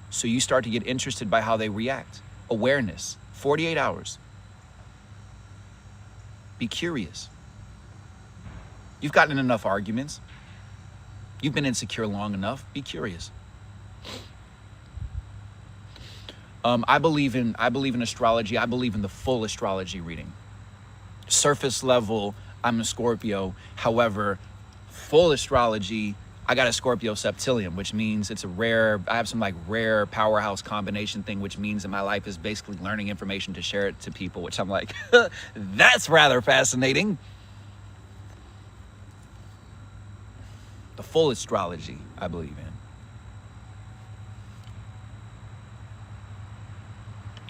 So you start to get interested by how they react. Awareness, 48 hours. Be curious. You've gotten in enough arguments. You've been insecure long enough. Be curious. I believe in astrology. I believe in the full astrology reading. Surface level, I'm a Scorpio. However, full astrology, I got a Scorpio septillion, which means it's a rare, I have some like rare powerhouse combination thing, which means that my life is basically learning information to share it to people, which I'm like, that's rather fascinating. The full astrology, I believe in.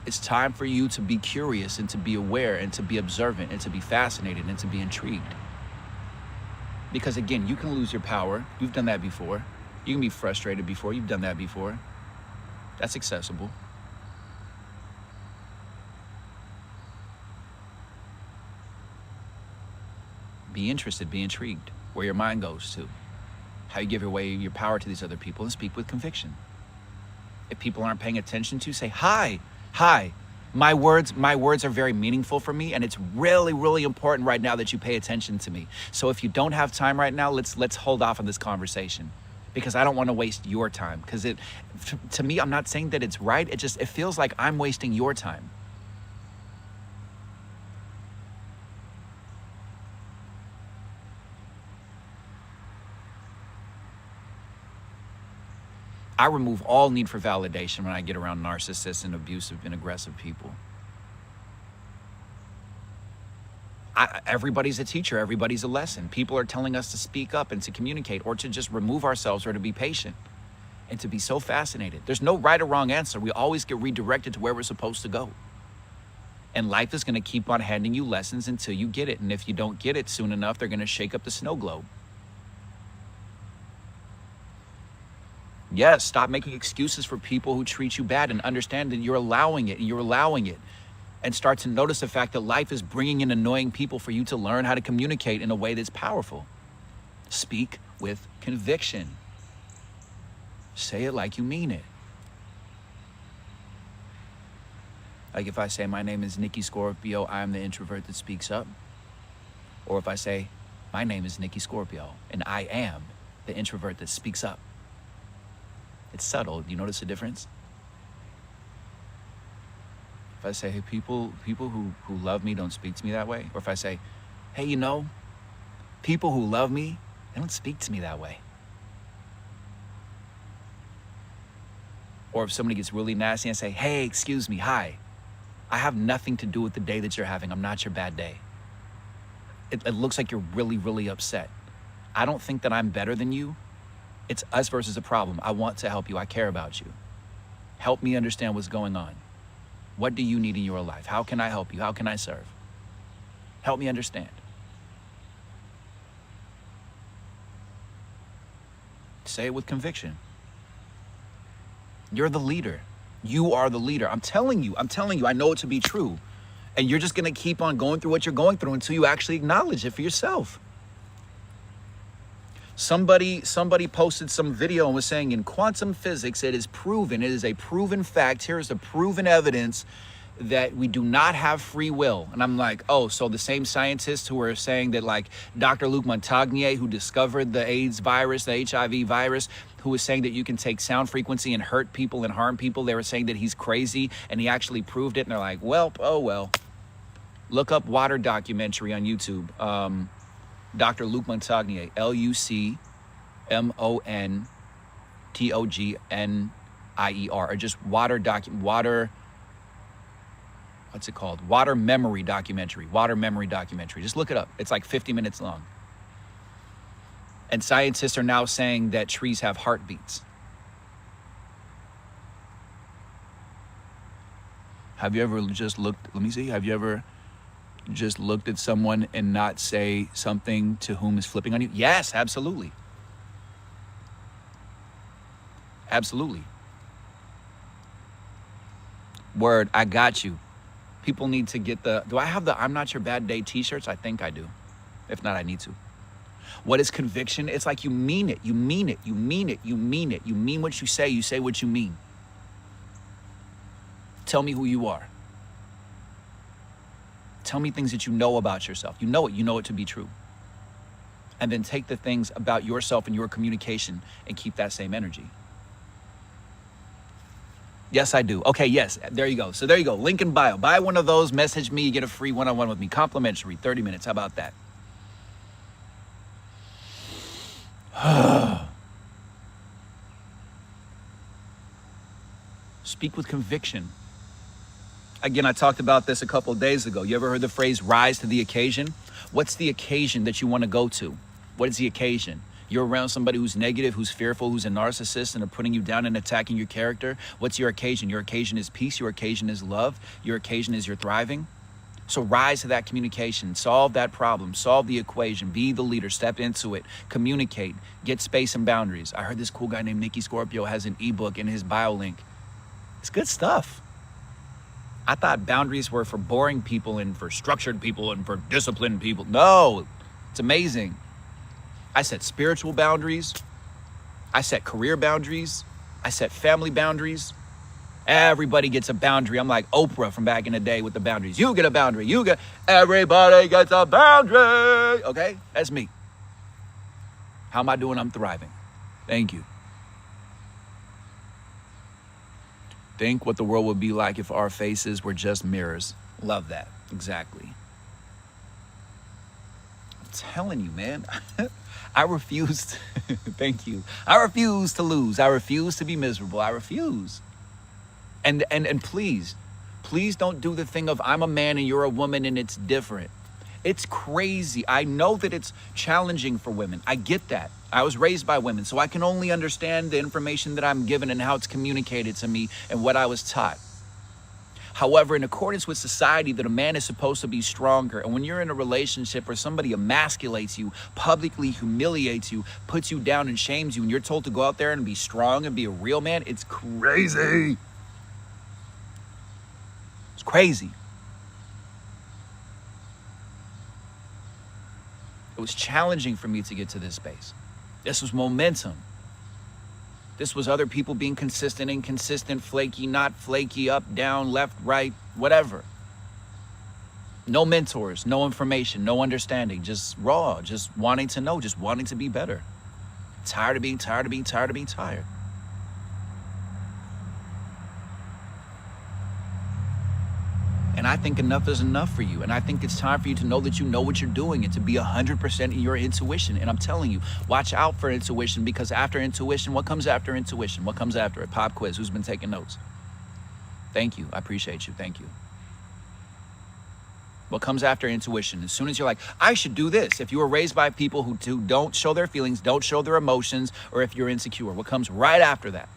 It's time for you to be curious and to be aware and to be observant and to be fascinated and to be intrigued. Because again, you can lose your power. You've done that before. You can be frustrated before. You've done that before. That's accessible. Be interested, be intrigued, where your mind goes to, how you give away your power to these other people, and speak with conviction. If people aren't paying attention to, say, hi. My words are very meaningful for me, and it's really, really important right now that you pay attention to me. So if you don't have time right now, let's hold off on this conversation, because I don't want to waste your time. Because to me, I'm not saying that it's right. It feels like I'm wasting your time. I remove all need for validation when I get around narcissists and abusive and aggressive people. Everybody's a teacher, everybody's a lesson. People are telling us to speak up and to communicate, or to just remove ourselves, or to be patient and to be so fascinated. There's no right or wrong answer. We always get redirected to where we're supposed to go. And life is gonna keep on handing you lessons until you get it. And if you don't get it soon enough, they're gonna shake up the snow globe. Yes, stop making excuses for people who treat you bad, and understand that you're allowing it, and start to notice the fact that life is bringing in annoying people for you to learn how to communicate in a way that's powerful. Speak with conviction. Say it like you mean it. Like if I say, my name is Nikki Scorpio, I am the introvert that speaks up. Or if I say, my name is Nikki Scorpio, and I am the introvert that speaks up. It's subtle. Do you notice the difference? If I say, hey, people who love me don't speak to me that way. Or if I say, hey, people who love me, they don't speak to me that way. Or if somebody gets really nasty and say, hey, excuse me, hi. I have nothing to do with the day that you're having. I'm not your bad day. It looks like you're really, really upset. I don't think that I'm better than you. It's us versus a problem. I want to help you. I care about you. Help me understand what's going on. What do you need in your life? How can I help you? How can I serve? Help me understand. Say it with conviction. You're the leader. You are the leader. I'm telling you, I know it to be true. And you're just gonna keep on going through what you're going through until you actually acknowledge it for yourself. Somebody posted some video and was saying, in quantum physics, it is a proven fact, here's the proven evidence that we do not have free will. And I'm like, oh, so the same scientists who were saying that, like Dr. Luc Montagnier, who discovered the AIDS virus, the HIV virus, who was saying that you can take sound frequency and hurt people and harm people, they were saying that he's crazy, and he actually proved it. And they're like, well, oh well. Look up water documentary on YouTube. Dr. Luc Montagnier, LucMontagnier, or just water memory documentary. Just look it up. It's like 50 minutes long. And scientists are now saying that trees have heartbeats. Have you ever just looked at someone and not say something to whom is flipping on you? Yes, absolutely. Absolutely. Word, I got you. People need to get do I have the I'm Not Your Bad Day t-shirts? I think I do. If not, I need to. What is conviction? It's like you mean it. You mean it. You mean it. You mean it. You mean what you say what you mean. Tell me who you are. Tell me things that you know about yourself. You know it to be true. And then take the things about yourself and your communication and keep that same energy. Yes, I do. Okay, yes, there you go. So there you go, link in bio. Buy one of those, message me, you get a free one-on-one with me, complimentary, 30 minutes, how about that? Speak with conviction. Again, I talked about this a couple of days ago. You ever heard the phrase rise to the occasion? What's the occasion that you want to go to? What is the occasion? You're around somebody who's negative, who's fearful, who's a narcissist, and are putting you down and attacking your character. What's your occasion? Your occasion is peace. Your occasion is love. Your occasion is your thriving. So rise to that communication, solve that problem, solve the equation, be the leader, step into it, communicate, get space and boundaries. I heard this cool guy named Nicky Scorpio has an ebook in his bio link. It's good stuff. I thought boundaries were for boring people and for structured people and for disciplined people. No, it's amazing. I set spiritual boundaries. I set career boundaries. I set family boundaries. Everybody gets a boundary. I'm like Oprah from back in the day with the boundaries. You get a boundary. Everybody gets a boundary. Okay, that's me. How am I doing? I'm thriving. Thank you. Think what the world would be like if our faces were just mirrors. Love that. Exactly. I'm telling you, man. I refuse. Thank you. I refuse to lose. I refuse to be miserable. I refuse. And please don't do the thing of I'm a man and you're a woman and it's different. It's crazy. I know that it's challenging for women. I get that. I was raised by women, so I can only understand the information that I'm given and how it's communicated to me and what I was taught. However, in accordance with society, that a man is supposed to be stronger. And when you're in a relationship where somebody emasculates you, publicly humiliates you, puts you down and shames you, and you're told to go out there and be strong and be a real man, it's crazy. It's crazy. It was challenging for me to get to this space. This was momentum. This was other people being consistent, inconsistent, flaky, not flaky, up, down, left, right, whatever. No mentors, no information, no understanding, just raw, just wanting to know, just wanting to be better. Tired of being tired of being tired of being tired. And I think enough is enough for you. And I think it's time for you to know that you know what you're doing and to be 100% in your intuition. And I'm telling you, watch out for intuition, because after intuition, what comes after intuition? What comes after it? Pop quiz. Who's been taking notes? Thank you. I appreciate you. Thank you. What comes after intuition? As soon as you're like, I should do this. If you were raised by people who don't show their feelings, don't show their emotions, or if you're insecure, what comes right after that?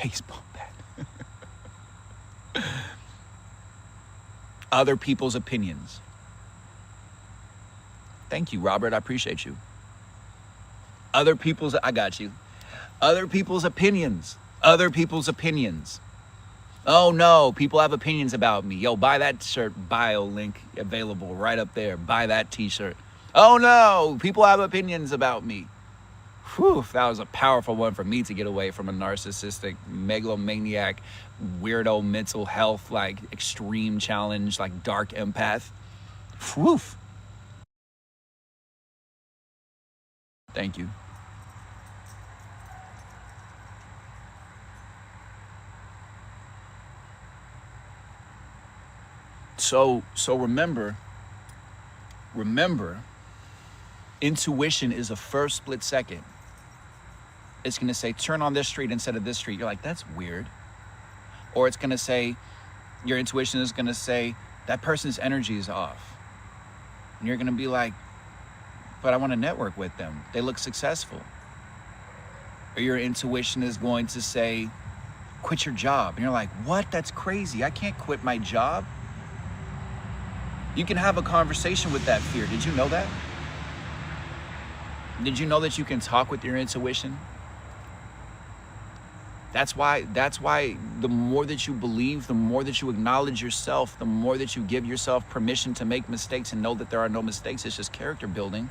Baseball bat. Other people's opinions. Thank you, Robert. I appreciate you. I got you. Other people's opinions. Other people's opinions. Oh no, people have opinions about me. Yo, buy that shirt, bio link available right up there. Buy that t-shirt. Oh no, people have opinions about me. Whew, that was a powerful one for me to get away from a narcissistic, megalomaniac, weirdo mental health, like extreme challenge, like dark empath. Whew. Thank you. So remember, intuition is a first split second. It's going to say, turn on this street instead of this street. You're like, that's weird. Or it's going to say, your intuition is going to say, that person's energy is off. And you're going to be like, but I want to network with them. They look successful. Or your intuition is going to say, quit your job. And you're like, what? That's crazy. I can't quit my job. You can have a conversation with that fear. Did you know that? Did you know that you can talk with your intuition? That's why the more that you believe, the more that you acknowledge yourself, the more that you give yourself permission to make mistakes and know that there are no mistakes. It's just character building.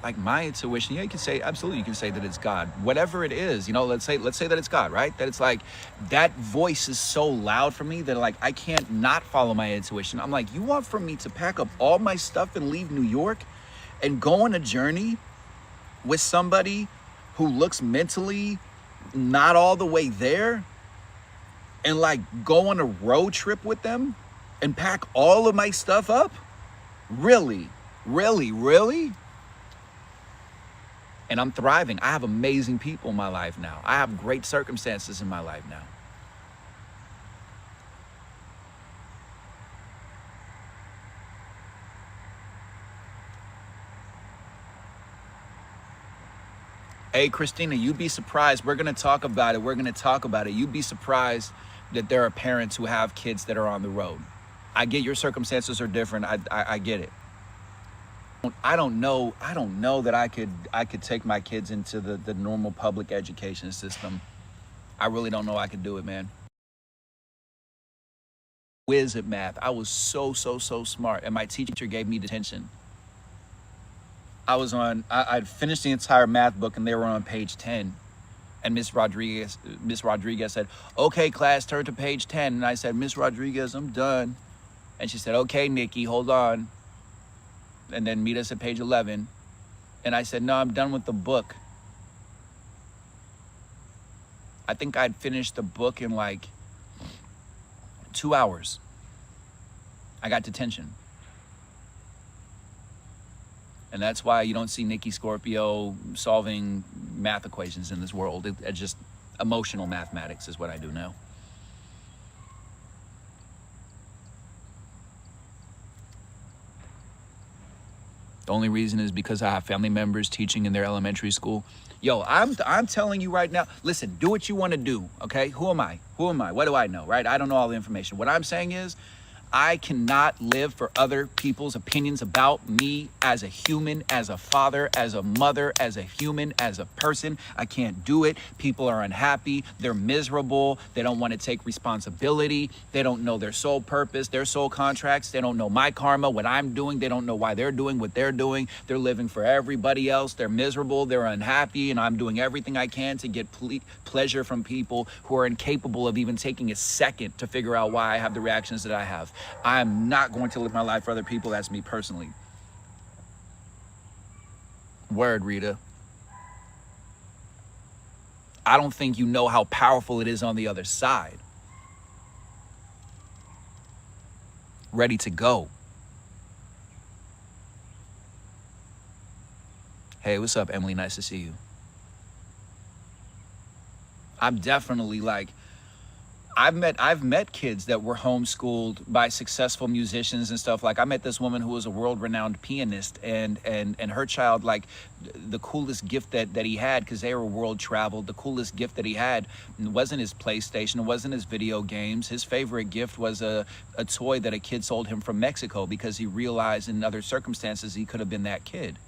Like my intuition, yeah, you can say, absolutely, you can say that it's God. Whatever it is, you know, let's say that it's God, right? That it's like, that voice is so loud for me that like, I can't not follow my intuition. I'm like, you want for me to pack up all my stuff and leave New York and go on a journey with somebody who looks mentally not all the way there, and like go on a road trip with them and pack all of my stuff up? Really? Really? Really? And I'm thriving. I have amazing people in my life now. I have great circumstances in my life now. Hey, Christina, you'd be surprised. We're going to talk about it. We're going to talk about it. You'd be surprised that there are parents who have kids that are on the road. I get your circumstances are different. I get it. I don't know that I could take my kids into the normal public education system. I really don't know I could do it, man. Whiz at math. I was so smart, and my teacher gave me detention. I'd finished the entire math book, and they were on page 10. And Miss Rodriguez said, "Okay, class, turn to page 10." And I said, "Miss Rodriguez, I'm done." And she said, "Okay, Nikki, hold on. And then meet us at page 11. And I said, "No, I'm done with the book." I think I'd finished the book in like 2 hours. I got detention. And that's why you don't see Nikki Scorpio solving math equations in this world. It's just emotional mathematics is what I do now. The only reason is because I have family members teaching in their elementary school. Yo, I'm telling you right now, listen, do what you want to do, okay? Who am I? What do I know, right? I don't know all the information. What I'm saying is, I cannot live for other people's opinions about me as a human, as a father, as a mother, as a human, as a person. I can't do it. People are unhappy. They're miserable. They don't want to take responsibility. They don't know their soul purpose, their soul contracts. They don't know my karma, what I'm doing. They don't know why they're doing what they're doing. They're living for everybody else. They're miserable. They're unhappy. And I'm doing everything I can to get pleasure from people who are incapable of even taking a second to figure out why I have the reactions that I have. I am not going to live my life for other people. That's me personally. Word, Rita. I don't think you know how powerful it is on the other side. Ready to go. Hey, what's up, Emily? Nice to see you. I'm definitely like, I've met kids that were homeschooled by successful musicians and stuff. Like I met this woman who was a world-renowned pianist, and her child, like the coolest gift that he had, because they were world traveled, the coolest gift that he had wasn't his PlayStation, it wasn't his video games. His favorite gift was a toy that a kid sold him from Mexico, because he realized in other circumstances he could have been that kid.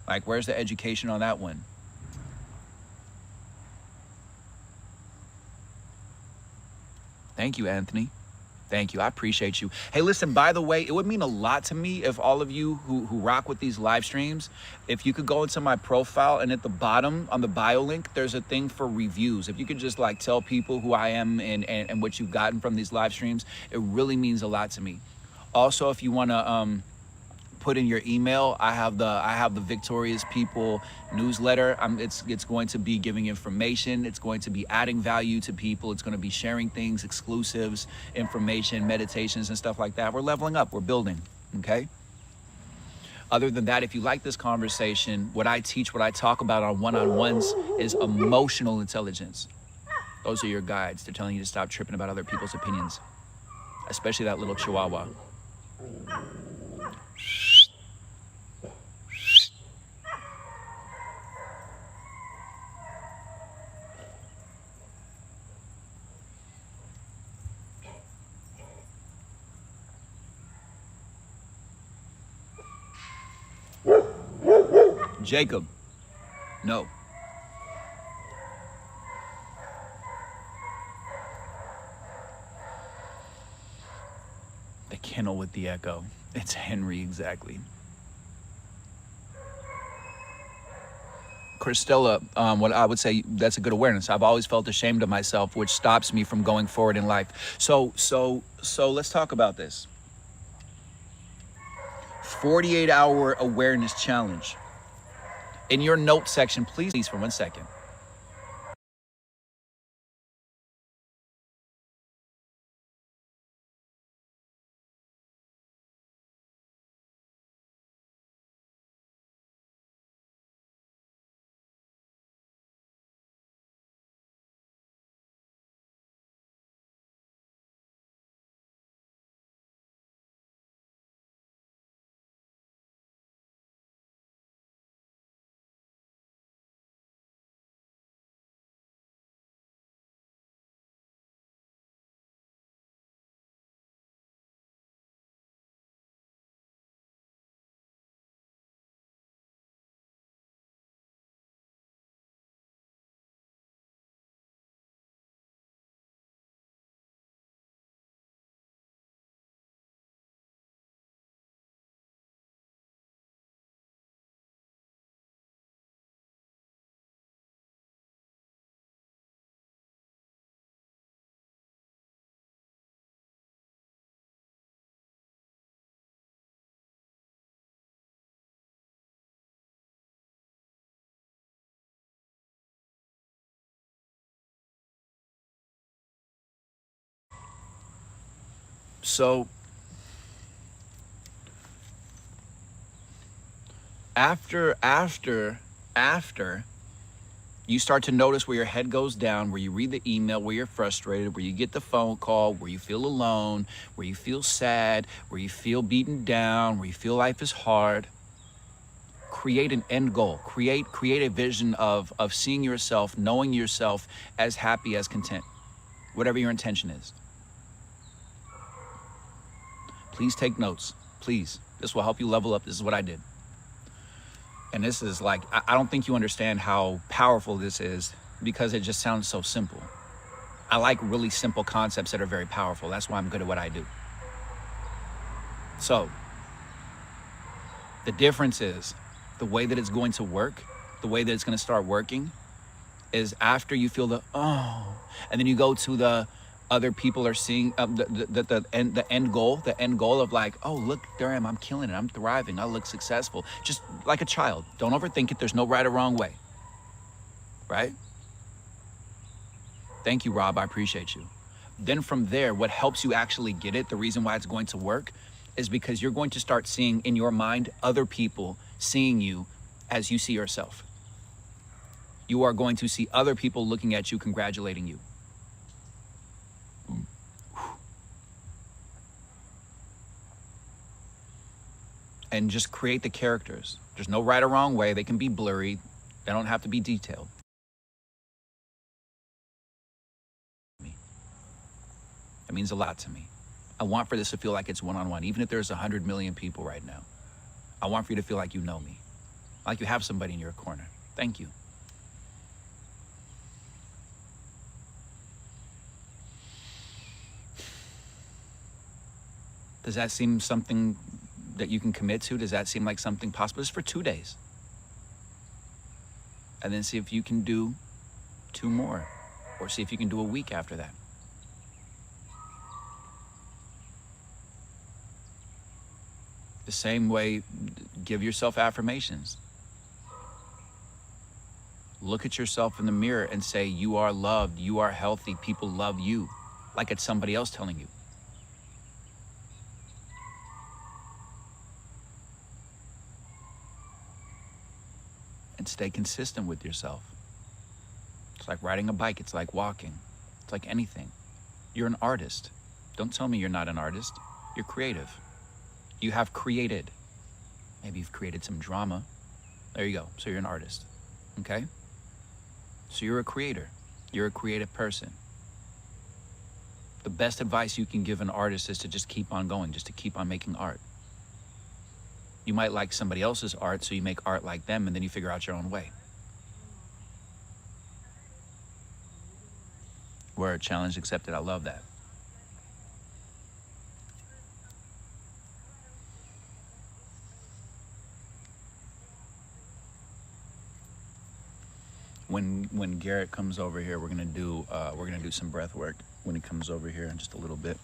Like, where's the education on that one? Thank you, Anthony. Thank you. I appreciate you. Hey, listen, by the way, it would mean a lot to me if all of you who rock with these live streams, if you could go into my profile, and at the bottom on the bio link, there's a thing for reviews. If you could just like tell people who I am and what you've gotten from these live streams, it really means a lot to me. Also, if you want to put in your email, I have the Victorious People newsletter. It's going to be giving information. It's going to be adding value to people. It's going to be sharing things, exclusives, information, meditations, and stuff like that. We're leveling up. We're building. Okay. Other than that, if you like this conversation, what I teach, what I talk about on one-on-ones is emotional intelligence. Those are your guides. They're telling you to stop tripping about other people's opinions, especially that little chihuahua. Jacob, no. The kennel with the echo. It's Henry, exactly. Christella, what I would say, that's a good awareness. I've always felt ashamed of myself, which stops me from going forward in life. So let's talk about this. 48-hour awareness challenge. In your note section, please for 1 second. So after you start to notice where your head goes down, where you read the email, where you're frustrated, where you get the phone call, where you feel alone, where you feel sad, where you feel beaten down, where you feel life is hard, create an end goal. Create a vision of seeing yourself, knowing yourself as happy, as content, whatever your intention is. Please take notes, please. This will help you level up. This is what I did. And this is like, I don't think you understand how powerful this is because it just sounds so simple. I like really simple concepts that are very powerful. That's why I'm good at what I do. So, the difference is the way that it's going to work, the way that it's going to start working is after you feel the, oh, and then you go to the other people are seeing the end goal of like, oh, look, there I am, I'm killing it, I'm thriving, I look successful. Just like a child. Don't overthink it. There's no right or wrong way. Right? Thank you, Rob. I appreciate you. Then from there, what helps you actually get it, the reason why it's going to work, is because you're going to start seeing in your mind other people seeing you as you see yourself. You are going to see other people looking at you, congratulating you. And just create the characters. There's no right or wrong way. They can be blurry. They don't have to be detailed. It means a lot to me. I want for this to feel like it's one-on-one, even if there's 100 million people right now. I want for you to feel like you know me, like you have somebody in your corner. Thank you. Does that seem something that you can commit to? Does that seem like something possible? It's for 2 days. And then see if you can do 2 more, or see if you can do a week after that. The same way, give yourself affirmations. Look at yourself in the mirror and say, you are loved, you are healthy, people love you, like it's somebody else telling you. And stay consistent with yourself. It's like riding a bike, it's like walking, it's like anything. You're an artist. Don't tell me you're not an artist. You're creative. You have created. Maybe you've created some drama. There you go. So you're an artist. Okay? So you're a creator. You're a creative person. The best advice you can give an artist is to just keep on going, just to keep on making art. You might like somebody else's art, so you make art like them, and then you figure out your own way. Word, challenge accepted. I love that. When Garrett comes over here, we're gonna do some breath work when he comes over here in just a little bit.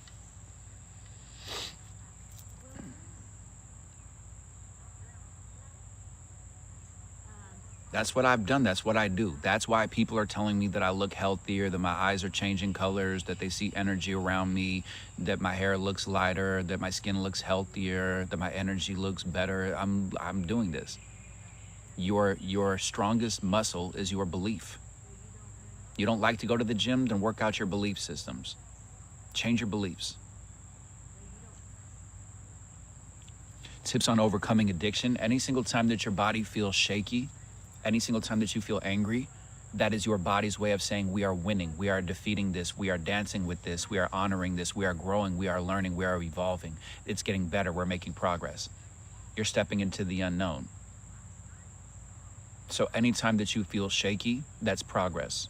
That's what I've done. That's what I do. That's why people are telling me that I look healthier, that my eyes are changing colors, that they see energy around me, that my hair looks lighter, that my skin looks healthier, that my energy looks better. I'm doing this. Your strongest muscle is your belief. You don't like to go to the gym, then work out your belief systems. Change your beliefs. Tips on overcoming addiction. Any single time that your body feels shaky, any single time that you feel angry, that is your body's way of saying, we are winning, we are defeating this, we are dancing with this, we are honoring this, we are growing, we are learning, we are evolving. It's getting better, we're making progress. You're stepping into the unknown. So anytime that you feel shaky, that's progress.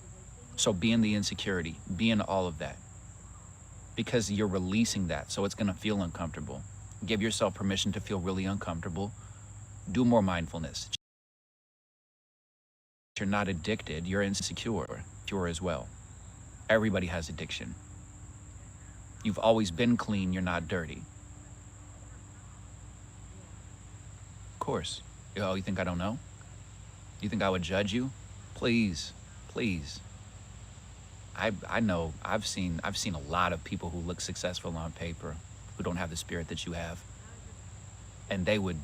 So be in the insecurity, be in all of that. Because you're releasing that, so it's gonna feel uncomfortable. Give yourself permission to feel really uncomfortable. Do more mindfulness. You're not addicted, you're insecure. You're as well. Everybody has addiction. You've always been clean, you're not dirty. Of course. Oh, you think I don't know? You think I would judge you? Please, please. I know, I've seen a lot of people who look successful on paper who don't have the spirit that you have. And they would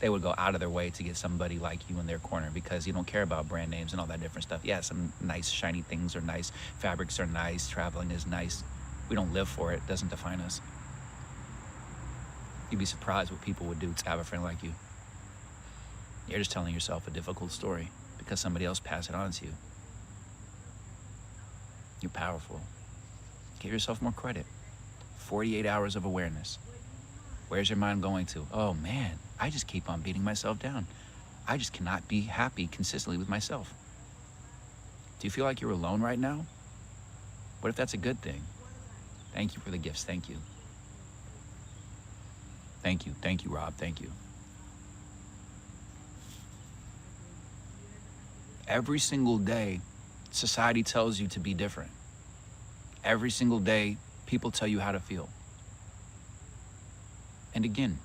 go out of their way to get somebody like you in their corner because you don't care about brand names and all that different stuff. Yeah, some nice shiny things are nice, fabrics are nice, traveling is nice. We don't live for it, it doesn't define us. You'd be surprised what people would do to have a friend like you. You're just telling yourself a difficult story because somebody else passed it on to you. You're powerful. Give yourself more credit. 48 hours of awareness. Where's your mind going to? Oh man, I just keep on beating myself down. I just cannot be happy consistently with myself. Do you feel like you're alone right now? What if that's a good thing? Thank you for the gifts, thank you. Thank you, Rob, thank you. Every single day, society tells you to be different. Every single day, people tell you how to feel. And again,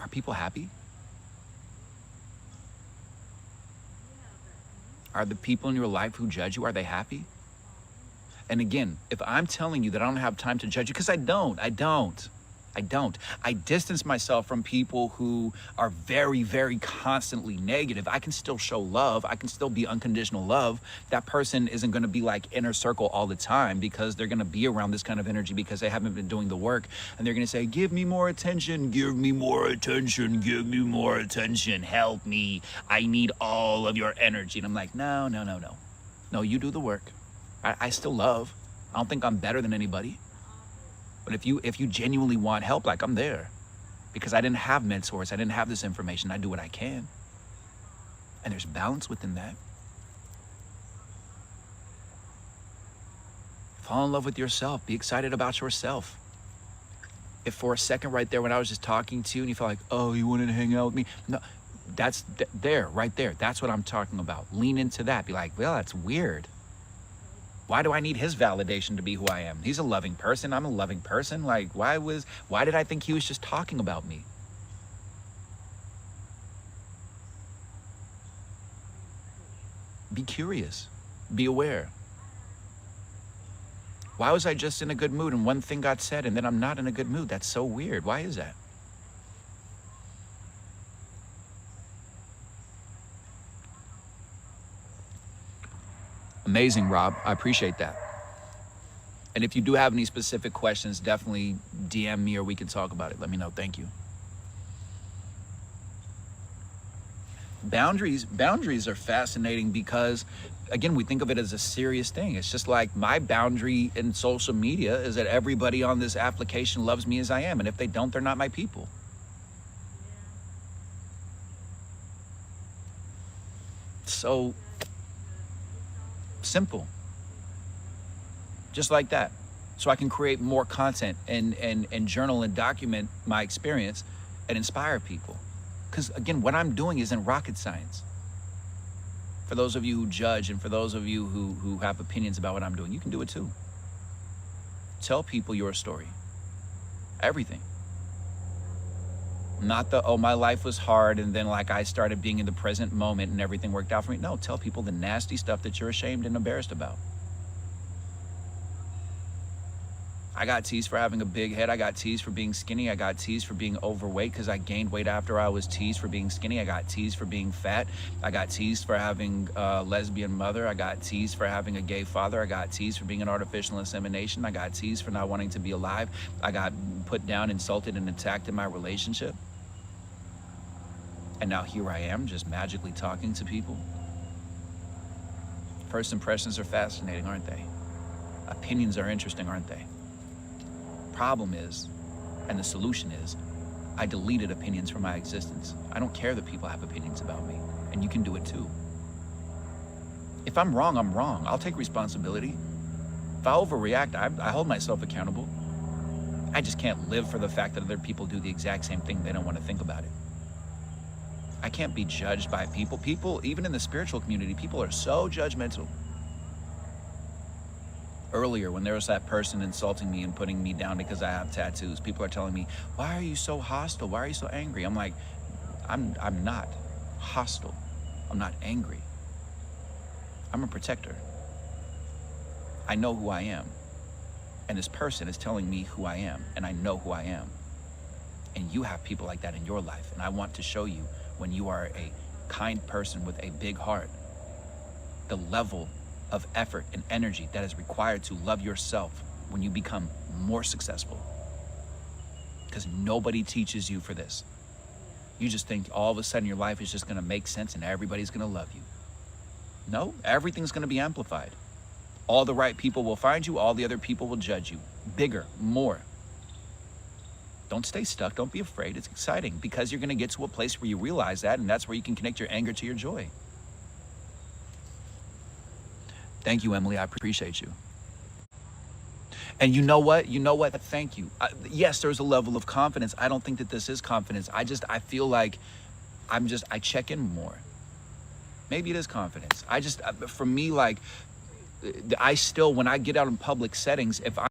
are people happy? Are the people in your life who judge you, are they happy? And again, if I'm telling you that I don't have time to judge you, because I don't. I distance myself from people who are very, very constantly negative. I can still show love. I can still be unconditional love. That person isn't going to be like inner circle all the time because they're going to be around this kind of energy because they haven't been doing the work. And they're going to say, give me more attention, give me more attention, give me more attention, help me. I need all of your energy. And I'm like, no. No, you do the work. I still love. I don't think I'm better than anybody. But if you genuinely want help, like I'm there. Because I didn't have mentors, I didn't have this information, I do what I can. And there's balance within that. Fall in love with yourself, be excited about yourself. If for a second right there when I was just talking to you and you felt like, oh, you wanted to hang out with me? No, that's there, right there. That's what I'm talking about. Lean into that, be like, well, that's weird. Why do I need his validation to be who I am? He's a loving person. I'm a loving person. Like, why did I think he was just talking about me? Be curious. Be aware. Why was I just in a good mood and one thing got said and then I'm not in a good mood? That's so weird. Why is that? Amazing, Rob. I appreciate that. And if you do have any specific questions, definitely DM me or we can talk about it. Let me know. Thank you. Boundaries are fascinating because, again, we think of it as a serious thing. It's just like my boundary in social media is that everybody on this application loves me as I am. And if they don't, they're not my people. so simple. Just like that. So I can create more content and journal and document my experience and inspire people. Because again, what I'm doing isn't rocket science. For those of you who judge and for those of you who have opinions about what I'm doing, you can do it too. Tell people your story. Everything. Not the, oh, my life was hard and then like I started being in the present moment and everything worked out for me. No, tell people the nasty stuff that you're ashamed and embarrassed about. I got teased for having a big head. I got teased for being skinny. I got teased for being overweight because I gained weight after I was teased for being skinny. I got teased for being fat. I got teased for having a lesbian mother. I got teased for having a gay father. I got teased for being an artificial insemination. I got teased for not wanting to be alive. I got put down, insulted, and attacked in my relationship. And now here I am just magically talking to people. First impressions are fascinating, aren't they? Opinions are interesting, aren't they? Problem is, and the solution is, I deleted opinions from my existence. I don't care that people have opinions about me, and you can do it too. If I'm wrong, I'm wrong. I'll take responsibility. If I overreact, I hold myself accountable. I just can't live for the fact that other people do the exact same thing. They don't want to think about it. I can't be judged by people. People, even in the spiritual community, people are so judgmental. Earlier, when there was that person insulting me and putting me down because I have tattoos, people are telling me, why are you so hostile? Why are you so angry? I'm like, I'm not hostile. I'm not angry. I'm a protector. I know who I am. And this person is telling me who I am, and I know who I am. And you have people like that in your life. And I want to show you, when you are a kind person with a big heart, the level of effort and energy that is required to love yourself when you become more successful. Because nobody teaches you for this. You just think all of a sudden your life is just going to make sense and everybody's going to love you. No, everything's going to be amplified. All the right people will find you, all the other people will judge you. Bigger, more. Don't stay stuck, don't be afraid. It's exciting because you're going to get to a place where you realize that, and that's where you can connect your anger to your joy. Thank you, Emily. I appreciate you. And you know what? Thank you. Yes, there's a level of confidence. I don't think that this is confidence. I feel like I check in more. Maybe it is confidence. For me, like, I still, when I get out in public settings, if I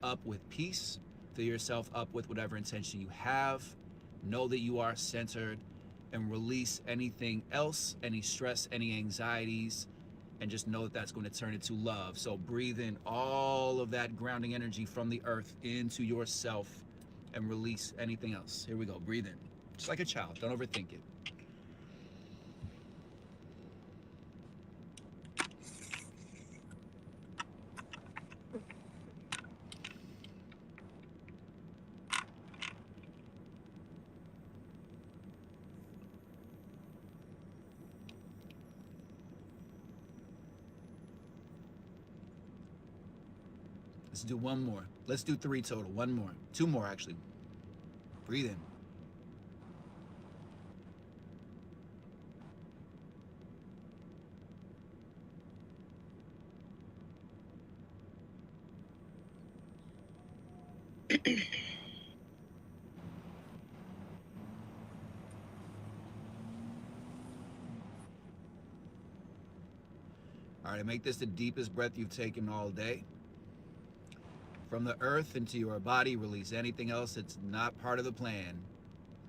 up with peace. Fill yourself up with whatever intention you have. Know that you are centered and release anything else, any stress, any anxieties, and just know that that's going to turn into love. So breathe in all of that grounding energy from the earth into yourself and release anything else. Here we go. Breathe in. Just like a child. Don't overthink it. Let's do one more. Let's do 3 total. One more. 2 more, actually. Breathe in. All right, make this the deepest breath you've taken all day. From the earth into your body, release anything else that's not part of the plan.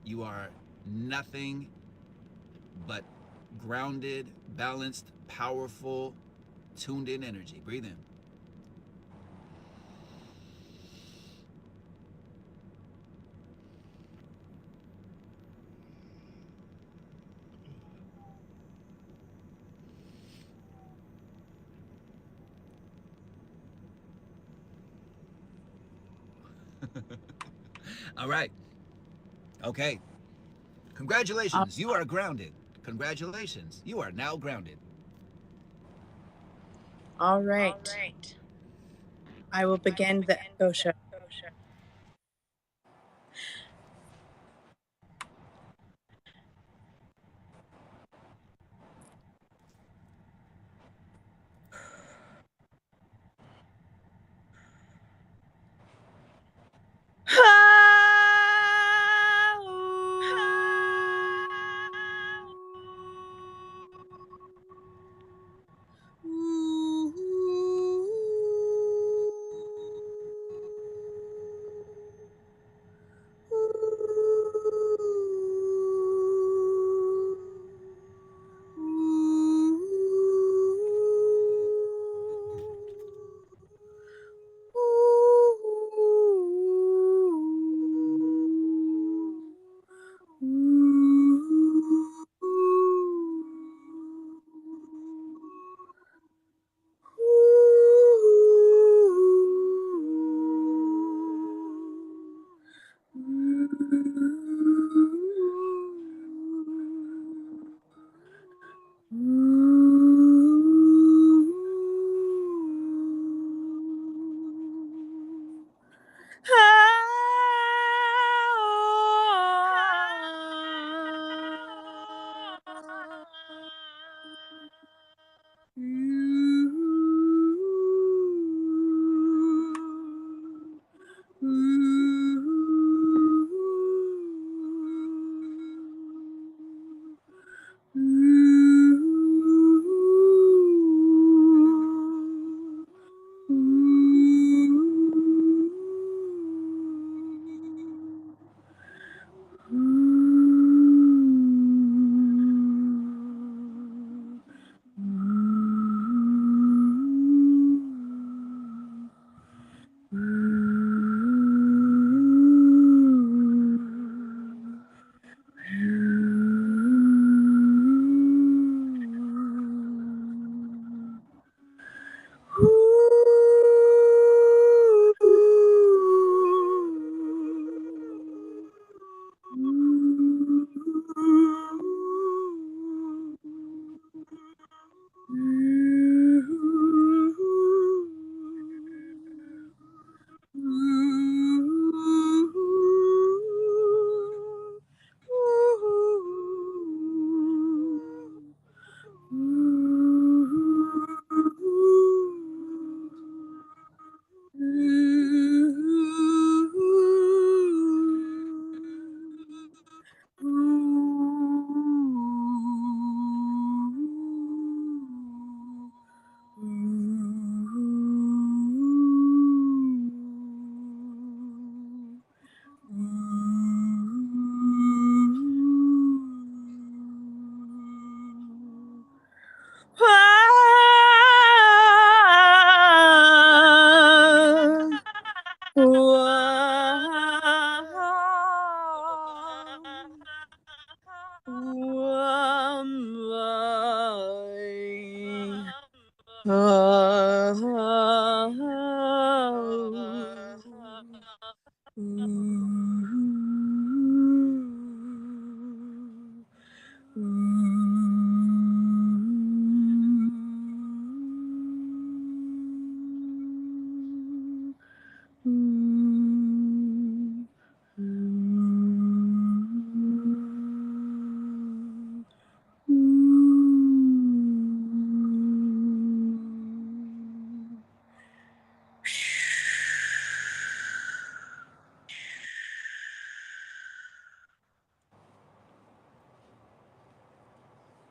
You are nothing but grounded, balanced, powerful, tuned in energy. Breathe in. All right. Okay. Congratulations. You are grounded. Congratulations. You are now grounded. All right. I will begin the echo show.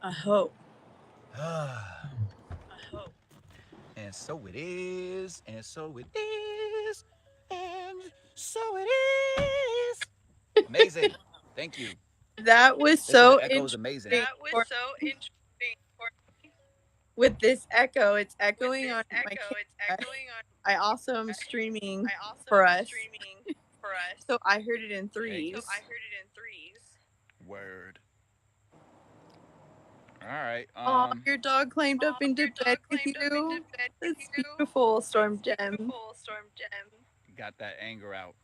I hope. And so it is, and so it is, and so it is. Amazing. Thank you. That was Listen, so the echo is amazing. interesting. With this echo, it's echoing on my camera. I also am streaming for us, so I heard it in threes. Word. All right. Oh, your dog climbed up into bed with you. That's beautiful, Storm Gem. Got that anger out.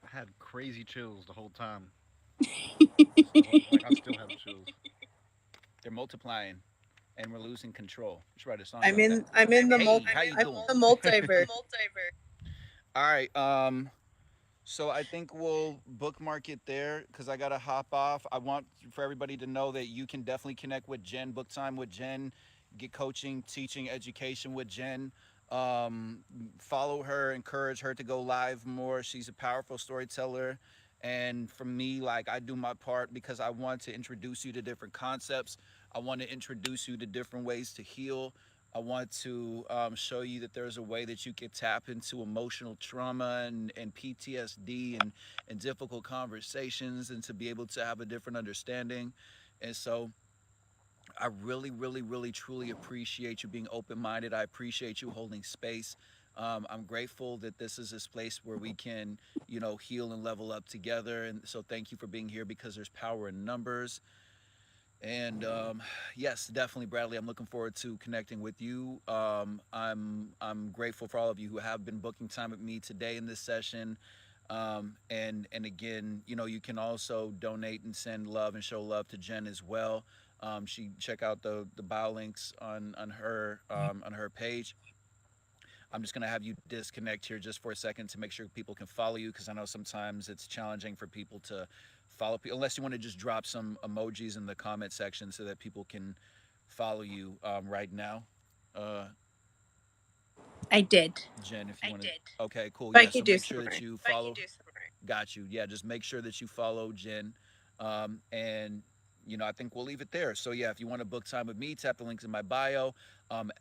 I had crazy chills the whole time. Like I still have chills. They're multiplying, and we're losing control. We should write a song I'm about in. that. I'm in the Hey, how you doing? the multiverse. All right. So I think we'll bookmark it there because I gotta hop off. I want for everybody to know that you can definitely connect with Jen, book time with Jen, get coaching, teaching, education with Jen. Follow her, encourage her to go live more. She's a powerful storyteller. And for me, like I do my part because I want to introduce you to different concepts. I want to introduce you to different ways to heal. I want to show you that there's a way that you can tap into emotional trauma and PTSD and difficult conversations and to be able to have a different understanding. And so I really, really, really, truly appreciate you being open minded. I appreciate you holding space. I'm grateful that this is this place where we can, heal and level up together. And so thank you for being here because there's power in numbers. And yes, definitely, Bradley. I'm looking forward to connecting with you. I'm grateful for all of you who have been booking time with me today in this session. And again, you can also donate and send love and show love to Jen as well. She check out the bio links on her page. I'm just gonna have you disconnect here just for a second to make sure people can follow you because I know sometimes it's challenging for people to follow people unless you want to just drop some emojis in the comment section so that people can follow you right now. Uh, I did. Jen, if you want to. Okay, cool. But I Yeah, so could do make sure that summary. you follow. Got you. Yeah, just make sure that you follow Jen. And I think we'll leave it there. So yeah, if you want to book time with me, tap the links in my bio.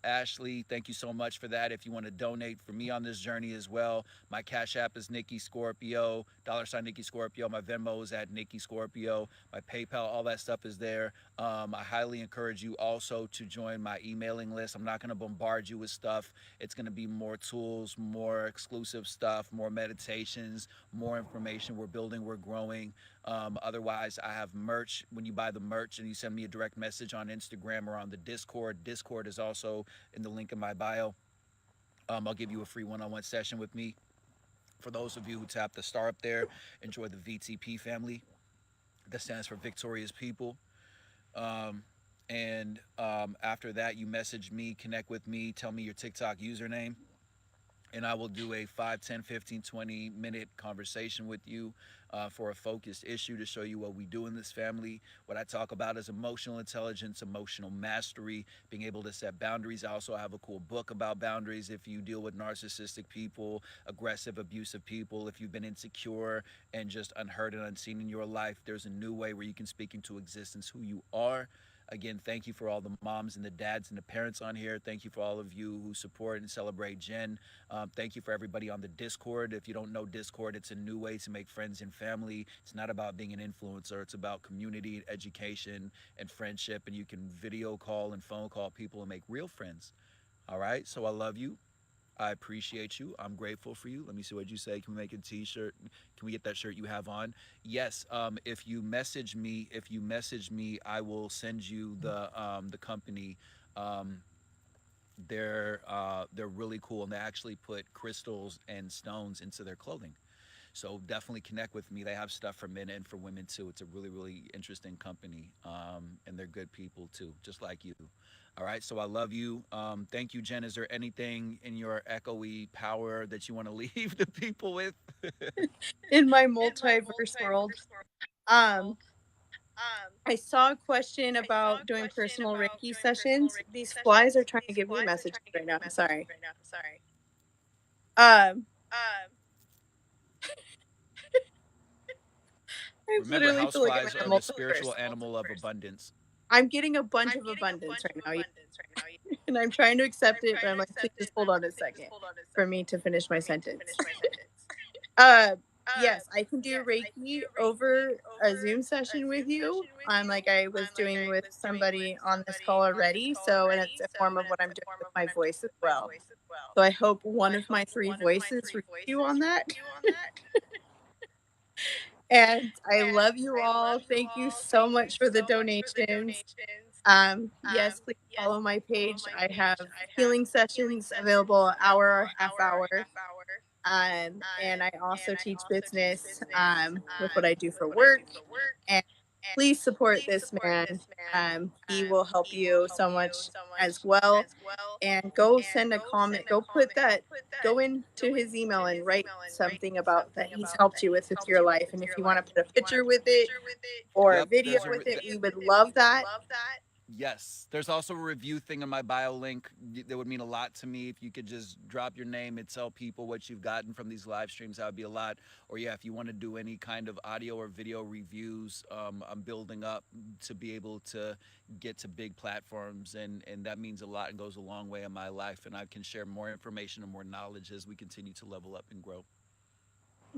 Ashley, thank you so much for that. If you want to donate for me on this journey as well, my Cash App is Nikki Scorpio, $ Nikki Scorpio. My Venmo is at Nikki Scorpio. My PayPal, all that stuff is there. I highly encourage you also to join my emailing list. I'm not going to bombard you with stuff. It's going to be more tools, more exclusive stuff, more meditations, more information. We're building, we're growing. Otherwise, I have merch. When you buy the merch and you send me a direct message on Instagram or on the Discord is also in the link in my bio. I'll give you a free one-on-one session with me. For those of you who tap the star up there, enjoy the VTP family. That stands for Victorious People. And after that, you message me, connect with me, tell me your TikTok username. And I will do a 5, 10, 15, 20-minute conversation with you for a focused issue to show you what we do in this family. What I talk about is emotional intelligence, emotional mastery, being able to set boundaries. I also have a cool book about boundaries if you deal with narcissistic people, aggressive, abusive people. If you've been insecure and just unheard and unseen in your life, there's a new way where you can speak into existence who you are. Again, thank you for all the moms and the dads and the parents on here. Thank you for all of you who support and celebrate Jen. Thank you for everybody on the Discord. If you don't know Discord, it's a new way to make friends and family. It's not about being an influencer. It's about community, education, and friendship. And you can video call and phone call people and make real friends. All right? So I love you. I appreciate you. I'm grateful for you. Let me see what you say. Can we make a t-shirt? Can we get that shirt you have on? Yes. If you message me, I will send you the company they're really cool, and they actually put crystals and stones into their clothing. So definitely connect with me. They have stuff for men and for women too. It's a really, really interesting company, and they're good people too, just like you. All right, so I love you. Thank you, Jen. Is there anything in your echoey power that you want to leave the people with? In my multiverse world. Um, I saw a question about doing personal Reiki sessions. These flies are trying to give me messages right now. I'm sorry. Um, I Remember, literally feel like I'm houseflies in are a the multiverse. spiritual animal of abundance. I'm getting a bunch of abundance right now, and I'm trying to accept it, but I'm like, please just hold on a second for me to finish my sentence. Uh, yes, I can do Reiki over a Zoom session with you. I'm like I was doing with somebody on this call already. So, and it's a form of what I'm doing with my voice as well. So I hope one of my three voices reach you on that. And I love you all. Thank you so much for the donations. Yes, please follow my page. I have healing sessions available hour or half hour. And I also teach business with what I do for work. And please support this man. He will help you so much as well. And go send a comment. Go put that. Go into his email and write something about that he's helped you with your life. And if you want to put a picture with it or a Yep, video there's a with it, we would love that. yes. There's also a review thing in my bio link. That would mean a lot to me if you could just drop your name and tell people what you've gotten from these live streams. That would be a lot. Or yeah, if you want to do any kind of audio or video reviews, I'm building up to be able to get to big platforms, and that means a lot and goes a long way in my life. And I can share more information and more knowledge as we continue to level up and grow.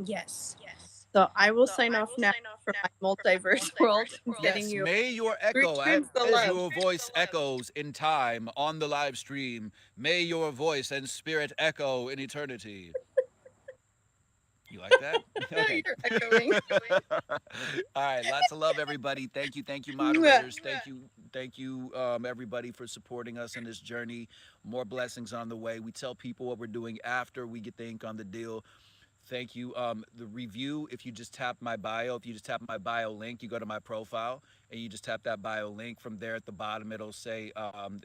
Yes. So I will sign off now from my multiverse world, sending Yes, you may your three echo, streams of as love. your voice echoes in time on the live stream, may your voice and spirit echo in eternity. You like that? Okay. You're echoing. All right. Lots of love, everybody. Thank you, Mwah. moderators. Thank you, everybody, for supporting us in this journey. More blessings on the way. We tell people what we're doing after we get the ink on the deal. Thank you. The review, if you just tap my bio, if you just tap my bio link, you go to my profile and you just tap that bio link. From there at the bottom, it'll say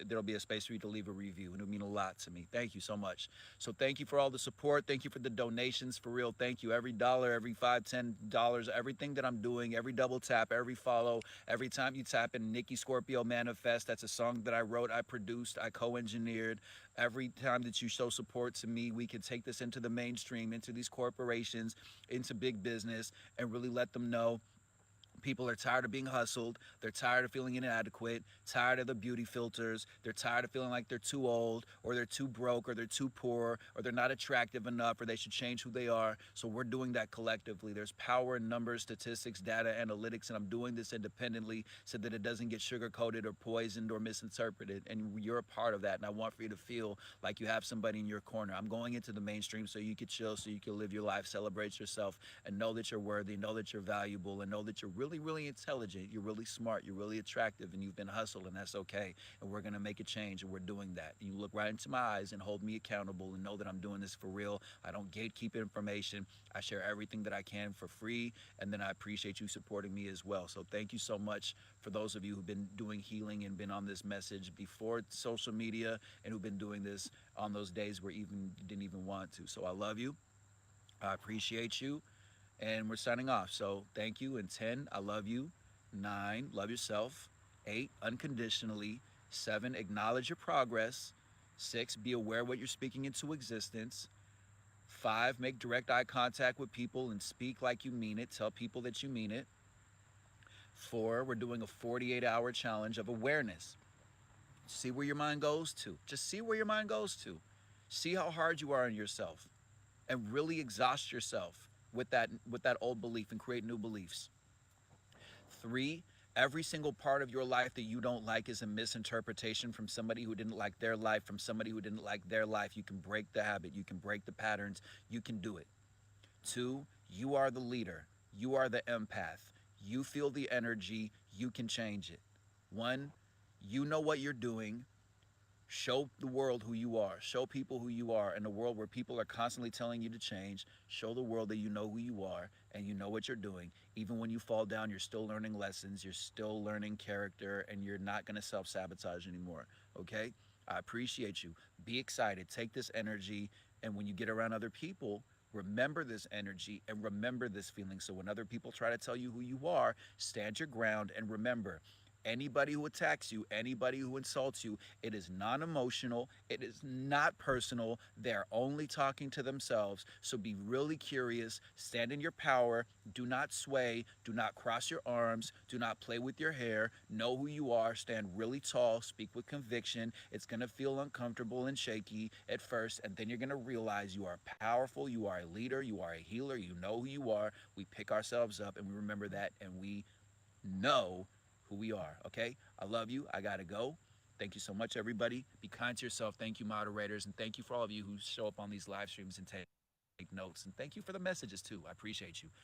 there'll be a space for you to leave a review. And it'll mean a lot to me. Thank you so much. So thank you for all the support. Thank you for the donations. For real, thank you. Every dollar, every $5, $10, everything that I'm doing, every double tap, every follow, every time you tap in Nikki Scorpio Manifest. That's a song that I wrote, I produced, I co-engineered. Every time that you show support to me, we can take this into the mainstream, into these corporations, into big business, and really let them know people are tired of being hustled. They're tired of feeling inadequate, tired of the beauty filters. They're tired of feeling like they're too old, or they're too broke, or they're too poor, or they're not attractive enough, or they should change who they are. So we're doing that collectively. There's power in numbers, statistics, data, analytics, and I'm doing this independently so that it doesn't get sugar coated or poisoned or misinterpreted. And you're a part of that. And I want for you to feel like you have somebody in your corner. I'm going into the mainstream so you can chill, so you can live your life, celebrate yourself, and know that you're worthy, know that you're valuable, and know that you're really, really intelligent, you're really smart, you're really attractive, and you've been hustled, and that's okay. And we're gonna make a change, and we're doing that. You look right into my eyes and hold me accountable, and know that I'm doing this for real. I don't gatekeep information. I share everything that I can for free, and then I appreciate you supporting me as well. So thank you so much for those of you who've been doing healing and been on this message before social media, and who've been doing this on those days where even you didn't even want to. So I love you. I appreciate you. And we're signing off. So thank you. And 10, I love you. 9, love yourself. 8, unconditionally. 7, acknowledge your progress. 6, be aware what you're speaking into existence. 5, make direct eye contact with people and speak like you mean it. Tell people that you mean it. 4, we're doing a 48-hour challenge of awareness. See where your mind goes to. Just see where your mind goes to. See how hard you are on yourself, and really exhaust yourself with that old belief and create new beliefs. 3, every single part of your life that you don't like is a misinterpretation from somebody who didn't like their life, from somebody who didn't like their life. You can break the habit, you can break the patterns, you can do it. 2, you are the leader, you are the empath, you feel the energy, you can change it. 1, you know what you're doing. Show the world who you are. Show people who you are. In a world where people are constantly telling you to change, show the world that you know who you are and you know what you're doing. Even when you fall down, you're still learning lessons, you're still learning character, and you're not going to self-sabotage anymore. Okay? I appreciate you. Be excited. Take this energy, and when you get around other people, remember this energy and remember this feeling. So when other people try to tell you who you are, stand your ground and remember, anybody who attacks you, anybody who insults you, it is non-emotional, it is not personal. They're only talking to themselves. So be really curious, stand in your power, do not sway, do not cross your arms, do not play with your hair. Know who you are, stand really tall, speak with conviction. It's going to feel uncomfortable and shaky at first, and then you're going to realize you are powerful, you are a leader, you are a healer, you know who you are. We pick ourselves up and we remember that, and we know who we are. Okay, I love you. I gotta go. Thank you so much, everybody. Be kind to yourself. Thank you, moderators, and thank you for all of you who show up on these live streams and take notes, and thank you for the messages too. I appreciate you.